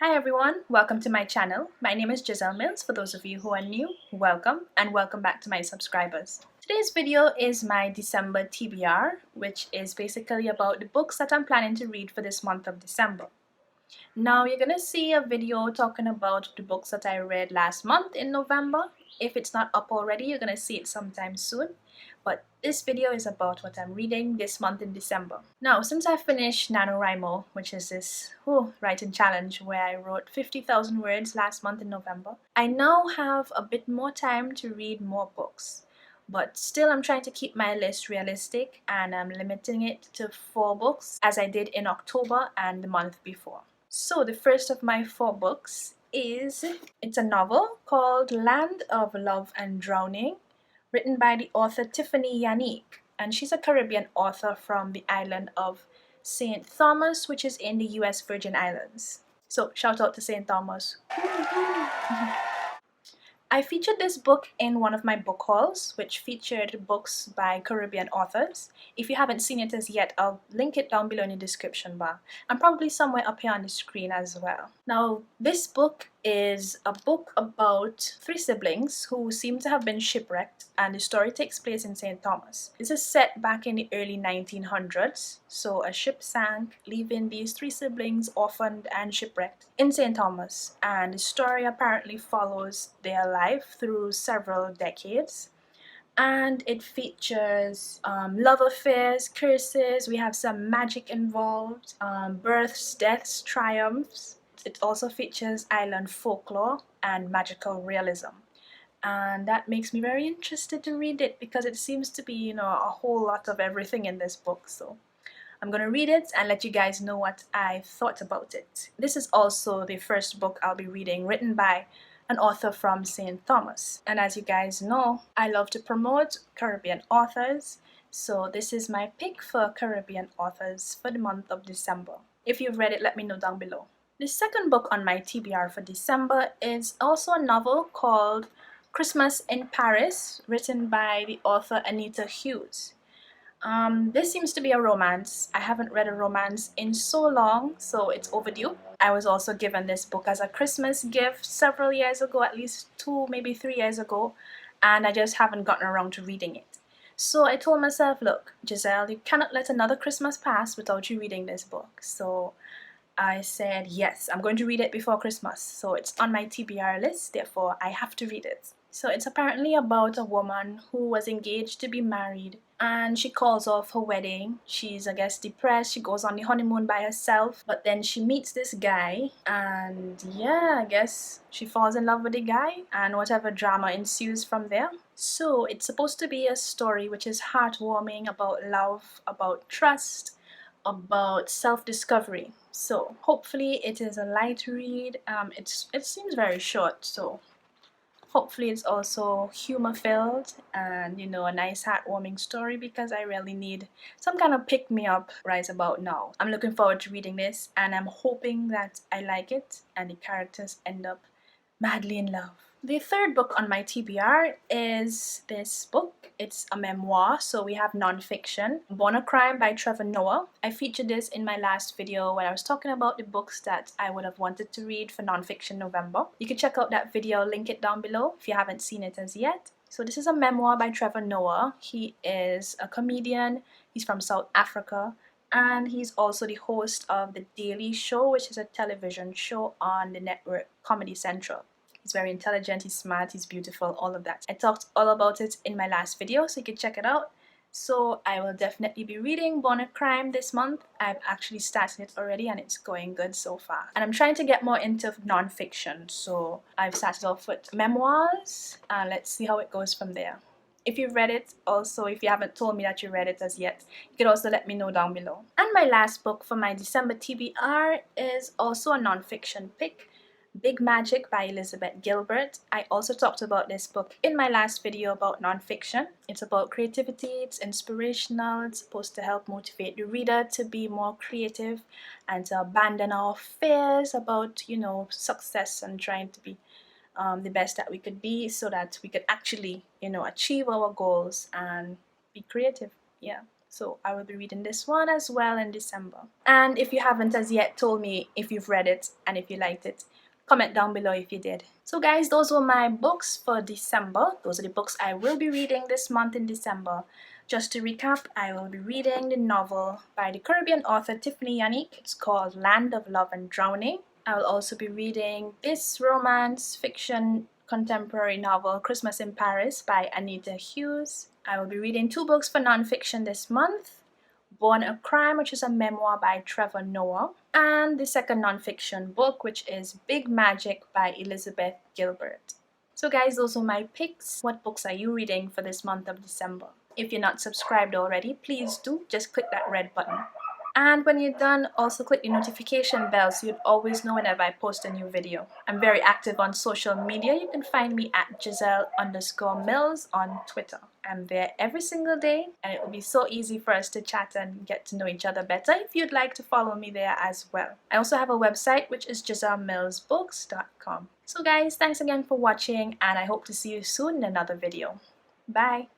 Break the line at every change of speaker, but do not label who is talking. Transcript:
Hi everyone, welcome to my channel. My name is Giselle Mills. For those of you who are new, welcome and welcome back to my subscribers. Today's video is my December TBR, which is basically about the books that I'm planning to read for this month of December. Now you're gonna see a video talking about the books that I read last month in November. If it's not up already, you're gonna see it sometime soon. But this video is about what I'm reading this month in December. Now, since I finished NaNoWriMo, which is this writing challenge where I wrote 50,000 words last month in November, I now have a bit more time to read more books. But still, I'm trying to keep my list realistic and I'm limiting it to 4 books as I did in October and the month before. So the first of my 4 books it's a novel called Land of Love and Drowning, written by the author Tiphanie Yanique, and she's a Caribbean author from the island of St. Thomas, which is in the US Virgin Islands. So shout out to St. Thomas. I featured this book in one of my book hauls, which featured books by Caribbean authors. If you haven't seen it as yet, I'll link it down below in the description bar, and probably somewhere up here on the screen as well. Now, this book is a book about 3 siblings who seem to have been shipwrecked, and the story takes place in St. Thomas. This is set back in the early 1900s, so a ship sank, leaving these 3 siblings orphaned and shipwrecked in St. Thomas, and the story apparently follows their life through several decades. And it features love affairs, curses, we have some magic involved, births, deaths, triumphs. It also features island folklore and magical realism. And that makes me very interested to read it because it seems to be, a whole lot of everything in this book. So I'm going to read it and let you guys know what I thought about it. This is also the first book I'll be reading written by an author from St. Thomas. And as you guys know, I love to promote Caribbean authors. So this is my pick for Caribbean authors for the month of December. If you've read it, let me know down below. The second book on my TBR for December is also a novel called Christmas in Paris, written by the author Anita Hughes. This seems to be a romance. I haven't read a romance in so long, so it's overdue. I was also given this book as a Christmas gift several years ago, at least 2, maybe 3 years ago, and I just haven't gotten around to reading it. So I told myself, look, Giselle, you cannot let another Christmas pass without you reading this book. So I said, yes, I'm going to read it before Christmas. So it's on my TBR list, therefore I have to read it. So it's apparently about a woman who was engaged to be married and she calls off her wedding. She's, I guess, depressed. She goes on the honeymoon by herself, but then she meets this guy and yeah, I guess she falls in love with the guy and whatever drama ensues from there. So it's supposed to be a story which is heartwarming, about love, about trust, about self-discovery. So hopefully it is a light read. It seems very short, so hopefully it's also humor-filled and, a nice heartwarming story because I really need some kind of pick-me-up right about now. I'm looking forward to reading this and I'm hoping that I like it and the characters end up madly in love. The third book on my TBR is this book. It's a memoir, so we have nonfiction. Bonnet Crime by Trevor Noah. I featured this in my last video when I was talking about the books that I would have wanted to read for Nonfiction November. You can check out that video, link it down below if you haven't seen it as yet. So this is a memoir by Trevor Noah. He is a comedian. He's from South Africa. And he's also the host of The Daily Show, which is a television show on the network Comedy Central. He's very intelligent, he's smart, he's beautiful, all of that. I talked all about it in my last video, so you can check it out. So I will definitely be reading Bonnet Crime this month. I've actually started it already and it's going good so far. And I'm trying to get more into nonfiction, so I've started off with memoirs and let's see how it goes from there. If you've read it, also, if you haven't told me that you read it as yet, you can also let me know down below. And my last book for my December TBR is also a nonfiction pick. Big Magic by Elizabeth Gilbert. I also talked about this book in my last video about nonfiction. It's about creativity, it's inspirational, it's supposed to help motivate the reader to be more creative and to abandon our fears about, success and trying to be the best that we could be so that we could actually, achieve our goals and be creative. Yeah. So I will be reading this one as well in December. And if you haven't as yet told me if you've read it and if you liked it, comment down below if you did. So guys, those were my books for December. Those are the books I will be reading this month in December. Just to recap, I will be reading the novel by the Caribbean author Tiphanie Yanique. It's called Land of Love and Drowning. I will also be reading this romance fiction contemporary novel Christmas in Paris by Anita Hughes. I will be reading 2 books for nonfiction this month. Bonnet Crime, which is a memoir by Trevor Noah, and the second nonfiction book, which is Big Magic by Elizabeth Gilbert. So guys, those are my picks. What books are you reading for this month of December? If you're not subscribed already, please do. Just click that red button. And when you're done, also click the notification bell so you'd always know whenever I post a new video. I'm very active on social media. You can find me at Giselle_Mills on Twitter. I'm there every single day, and it will be so easy for us to chat and get to know each other better if you'd like to follow me there as well. I also have a website, which is GiselleMillsBooks.com. So guys, thanks again for watching, and I hope to see you soon in another video. Bye!